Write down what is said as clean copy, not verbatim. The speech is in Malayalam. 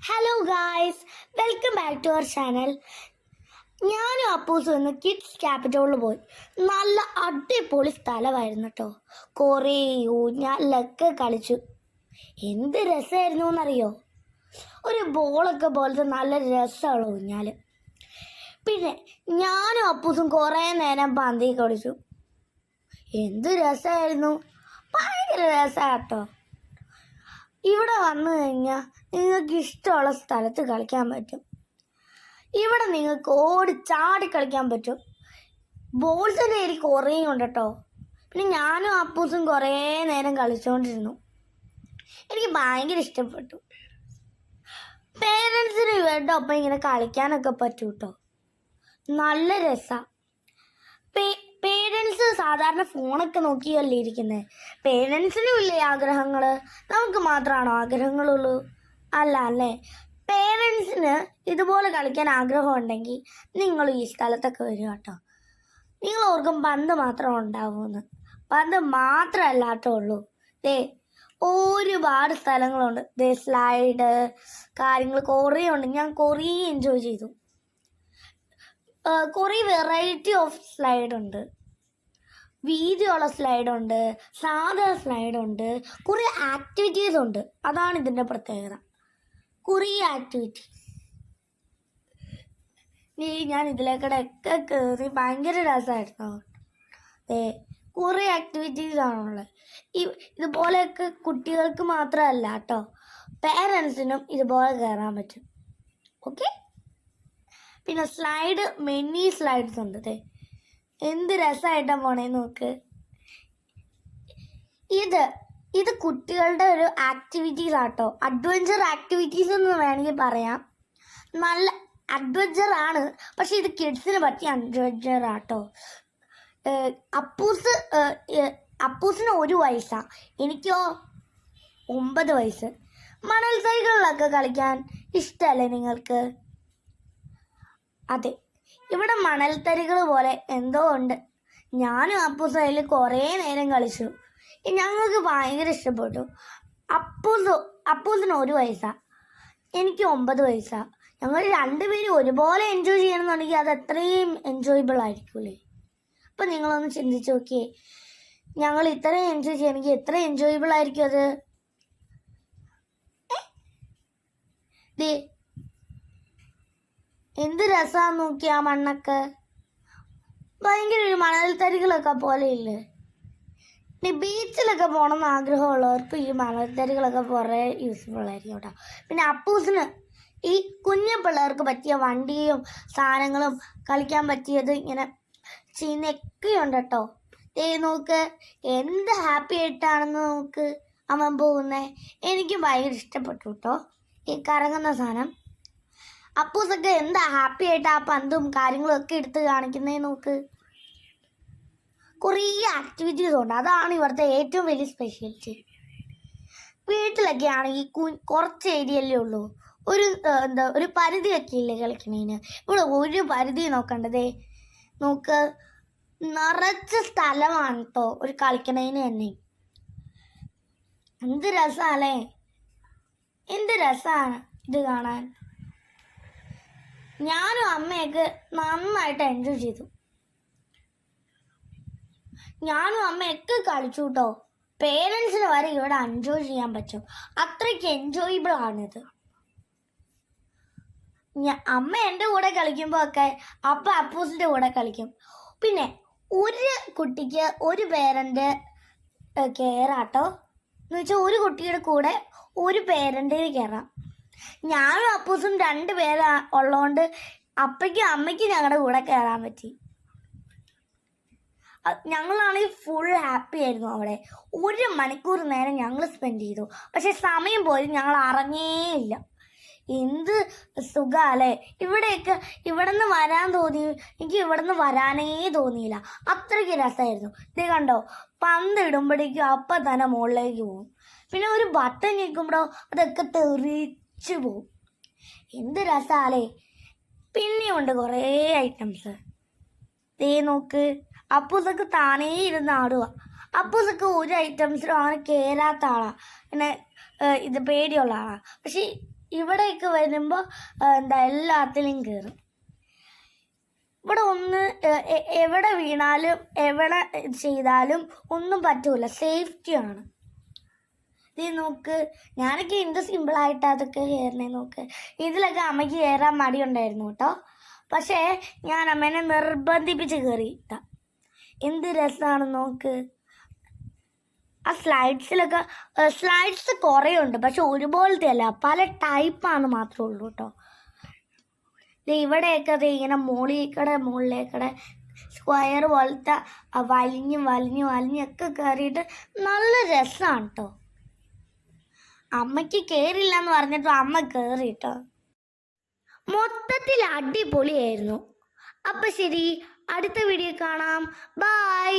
Hello guys, welcome back to our channel. ഞാനും അപ്പൂസും ഇന്ന് കിഡ്സ് ക്യാപിറ്റലിൽ പോയി. നല്ല അടിപൊളി സ്ഥലമായിരുന്നു കേട്ടോ. കുറേ ഊഞ്ഞാലിലൊക്കെ കളിച്ചു. എന്ത് രസമായിരുന്നു എന്നറിയോ? ഒരു ബോളൊക്കെ പോലത്തെ നല്ല രസമുള്ള ഊഞ്ഞാൽ. പിന്നെ ഞാനും അപ്പൂസും കുറേ നേരം പന്തി കളിച്ചു. എന്ത് രസമായിരുന്നു, ഭയങ്കര രസമാട്ടോ. ഇവിടെ വന്നു കഴിഞ്ഞാൽ നിങ്ങൾക്ക് ഇഷ്ടമുള്ള സ്ഥലത്ത് കളിക്കാൻ പറ്റും. ഇവിടെ നിങ്ങൾക്ക് ഓടി ചാടി കളിക്കാൻ പറ്റും. ബോൾസിൻ്റെ ഏരി കുറേ ഉണ്ട് കേട്ടോ. പിന്നെ ഞാനും അപ്പൂസും കുറേ നേരം കളിച്ചുകൊണ്ടിരുന്നു. എനിക്ക് ഭയങ്കര ഇഷ്ടപ്പെട്ടു. പേരൻസിന് ഇവരുടെ ഒപ്പം ഇങ്ങനെ കളിക്കാനൊക്കെ പറ്റും കേട്ടോ. നല്ല രസമാണ്. പേരൻസ് സാധാരണ ഫോണൊക്കെ നോക്കിയല്ലേ ഇരിക്കുന്നത്. പേരൻസിനും ഇല്ലേ ആഗ്രഹങ്ങൾ? നമുക്ക് മാത്രമാണോ ആഗ്രഹങ്ങളുള്ളൂ? അല്ല അല്ലേ. പേരൻസിന് ഇതുപോലെ കളിക്കാൻ ആഗ്രഹം ഉണ്ടെങ്കിൽ നിങ്ങൾ ഈ സ്ഥലത്തൊക്കെ വരിക കേട്ടോ. നിങ്ങൾ ഓർക്കും പന്ത് മാത്രം ഉണ്ടാവുമെന്ന്. പന്ത് മാത്രമല്ലാട്ടോ ഉള്ളൂ. ഒരുപാട് സ്ഥലങ്ങളുണ്ട്. സ്ലൈഡ് കാര്യങ്ങൾ കുറേ ഉണ്ട്. ഞാൻ കുറേ എൻജോയ് ചെയ്തു. കുറേ വെറൈറ്റി ഓഫ് സ്ലൈഡ് ഉണ്ട്. വീതിയുള്ള സ്ലൈഡുണ്ട്, സാധാ സ്ലൈഡുണ്ട്, കുറേ ആക്ടിവിറ്റീസ് ഉണ്ട്. അതാണ് ഇതിൻ്റെ പ്രത്യേകത. കുറേ ആക്ടിവിറ്റീസ്. ഞാൻ ഇതിലേക്കടൊക്കെ കയറി ഭയങ്കര രസമായിരുന്നു. കുറേ ആക്ടിവിറ്റീസ് ആണുള്ളത്. ഇതുപോലെയൊക്കെ കുട്ടികൾക്ക് മാത്രമല്ല കേട്ടോ, പേരൻസിനും ഇതുപോലെ കയറാൻ പറ്റും. ഓക്കെ. പിന്നെ സ്ലൈഡ്, മെനി സ്ലൈഡ്സ് ഉണ്ട്. എന്ത് രസമായിട്ടാണ് പോണേന്ന് നോക്ക്. ഇത് കുട്ടികളുടെ ഒരു ആക്ടിവിറ്റീസ് ആട്ടോ. അഡ്വഞ്ചർ ആക്ടിവിറ്റീസ് എന്ന് വേണമെങ്കിൽ പറയാം. നല്ല അഡ്വഞ്ചർ ആണ്, പക്ഷെ ഇത് കിഡ്സിന് പറ്റിയ അഡ്വഞ്ചർ ആട്ടോ. അപ്പൂസിന് 1 വയസ്സാണ്, എനിക്കോ 9 വയസ്സ്. മണൽ സൈക്കിളിലൊക്കെ കളിക്കാൻ ഇഷ്ടമല്ലേ നിങ്ങൾക്ക്? അതെ, ഇവിടെ മണൽത്തരികൾ പോലെ എന്തോ ഉണ്ട്. ഞാനും അപ്പൂസും അതിൽ കുറേ നേരം കളിച്ചു. ഞങ്ങൾക്ക് ഭയങ്കര ഇഷ്ടപ്പെട്ടു. അപ്പൂസിന് 1 വയസ്സാണ്, എനിക്ക് 9 വയസ്സാണ്. ഞങ്ങൾ രണ്ടുപേരും ഒരുപോലെ എൻജോയ് ചെയ്യണമെന്നുണ്ടെങ്കിൽ അത് എത്രയും എൻജോയബിൾ ആയിരിക്കൂലേ. അപ്പം നിങ്ങളൊന്ന് ചിന്തിച്ച് നോക്കിയേ, ഞങ്ങൾ ഇത്രയും എൻജോയ് ചെയ്യണമെങ്കിൽ എത്ര എൻജോയബിൾ ആയിരിക്കും അത്. എന്ത് രസമാണെന്ന് നോക്കി. ആ മണ്ണൊക്കെ ഭയങ്കര ഒരു മണൽത്തരികളൊക്കെ പോലെ ഇല്ലേ. ഇനി ബീച്ചിലൊക്കെ പോകണമെന്ന് ആഗ്രഹമുള്ളവർക്ക് ഈ മണൽത്തരികളൊക്കെ കുറേ യൂസ്ഫുൾ ആയിരിക്കും കേട്ടോ. പിന്നെ അപ്പൂസിന് ഈ കുഞ്ഞു പിള്ളേർക്ക് പറ്റിയ വണ്ടിയും സാധനങ്ങളും കളിക്കാൻ പറ്റിയത് ഇങ്ങനെ ചെയ്യുന്നൊക്കെയുണ്ട് കേട്ടോ. നോക്ക്, എന്ത് ഹാപ്പി ആയിട്ടാണെന്ന് നോക്ക് അവൻ പോകുന്നത്. എനിക്ക് ഭയങ്കര ഇഷ്ടപ്പെട്ടു കേട്ടോ ഈ കറങ്ങുന്ന സാധനം. അപ്പൂസൊക്കെ എന്താ ഹാപ്പി ആയിട്ട് ആ പന്തും കാര്യങ്ങളും ഒക്കെ എടുത്ത് കാണിക്കുന്നേ നോക്ക്. കുറേ ആക്ടിവിറ്റീസ് ഉണ്ട്. അതാണ് ഇവിടുത്തെ ഏറ്റവും വലിയ സ്പെഷ്യാലിറ്റി. വീട്ടിലൊക്കെ ആണെങ്കിൽ കുറച്ച് ഏരിയയല്ലേ ഉള്ളൂ. ഒരു പരിധിയൊക്കെ ഇല്ലേ കളിക്കണേന്. ഇവിടെ ഒരു പരിധി നോക്കണ്ടതേ. നോക്ക്, നിറച്ച് സ്ഥലമാണ് കേട്ടോ ഒരു കളിക്കണേന് തന്നെ. എന്ത് രസമല്ലേ, എന്ത് രസമാണ് ഇത് കാണാൻ. ഞാനും അമ്മയൊക്കെ നന്നായിട്ട് എൻജോയ് ചെയ്തു. ഞാനും അമ്മയൊക്കെ കളിച്ചു കേട്ടോ. പേരൻസിന് വരെ ഇവിടെ എൻജോയ് ചെയ്യാൻ പറ്റും. അത്രയ്ക്ക് എൻജോയബിൾ ആണിത്. അമ്മ എൻ്റെ കൂടെ കളിക്കുമ്പോൾ ഒക്കെ അപ്പൂസിൻ്റെ കൂടെ കളിക്കും. പിന്നെ ഒരു കുട്ടിക്ക് ഒരു പേരൻ്റ് കയറാട്ടോ. എന്ന് വെച്ചാൽ ഒരു കുട്ടിയുടെ കൂടെ ഒരു പേരൻ്റിന് കയറാം. ഞാനും അപ്പൂസും 2 പേര് ഉള്ളതുകൊണ്ട് അപ്പയ്ക്കും അമ്മയ്ക്കും ഞങ്ങളുടെ കൂടെ കയറാൻ പറ്റി. ഞങ്ങളാണെങ്കിൽ ഫുൾ ഹാപ്പി ആയിരുന്നു. അവിടെ 1 മണിക്കൂർ നേരം ഞങ്ങൾ സ്പെൻഡ് ചെയ്തു. പക്ഷെ സമയം പോലും ഞങ്ങൾ അറിഞ്ഞേയില്ല. എന്ത് സുഖമല്ലേ. ഇവിടെ നിന്ന് വരാൻ തോന്നി. എനിക്ക് ഇവിടെ നിന്ന് വരാനേ തോന്നിയില്ല. അത്രയ്ക്ക് രസമായിരുന്നു. ഇത് കണ്ടോ, പന്ത് ഇടുമ്പോഴേക്കും അപ്പം തന്നെ മുകളിലേക്ക് പോകും. പിന്നെ ഒരു ബട്ടൺ ഞെക്കുമ്പോഴോ അതൊക്കെ തെറിച്ച് പോവും. എന്ത് രസമല്ലേ. പിന്നെയുണ്ട് കുറേ ഐറ്റംസ്. നോക്ക്, അപ്പൂസൊക്കെ താനേ ഇരുന്ന് ആടുക. അപ്പൂസൊക്കെ ഒരു ഐറ്റംസിലും അങ്ങനെ കയറാത്ത ആളാണ്. പിന്നെ ഇത് പേടിയുള്ള ആളാണ്. പക്ഷെ ഇവിടെയൊക്കെ വരുമ്പോൾ എല്ലാത്തിലും കയറും. ഇവിടെ ഒന്ന് എവിടെ വീണാലും എവിടെ ചെയ്താലും ഒന്നും പറ്റൂല, സേഫ്റ്റിയാണ്. ഇത് നോക്ക്, ഞാനൊക്കെ എന്ത് സിമ്പിളായിട്ട് അതൊക്കെ കയറണേ നോക്ക്. ഇതിലൊക്കെ അമ്മയ്ക്ക് കയറാൻ മടിയുണ്ടായിരുന്നു കേട്ടോ. പക്ഷേ ഞാൻ അമ്മേനെ നിർബന്ധിപ്പിച്ച് കയറിയിട്ട. എന്ത് രസമാണ് നോക്ക്. ആ സ്ലൈഡ്സ് കുറേ ഉണ്ട്, പക്ഷെ ഒരുപോലത്തെ അല്ല, പല ടൈപ്പാണ് മാത്രമേ ഉള്ളൂ കേട്ടോ. ഇവിടെയൊക്കെ അത് ഇങ്ങനെ മുകളിലേക്കടെ സ്ക്വയർ പോലത്തെ വലിഞ്ഞൊക്കെ കയറിയിട്ട് നല്ല രസമാണ് കേട്ടോ. അമ്മയ്ക്ക് കയറില്ല എന്ന് പറഞ്ഞിട്ട് അമ്മ കയറിട്ടോ. മൊത്തത്തിൽ അടിപൊളിയായിരുന്നു. അപ്പം ശരി, അടുത്ത വീഡിയോ കാണാം. ബൈ.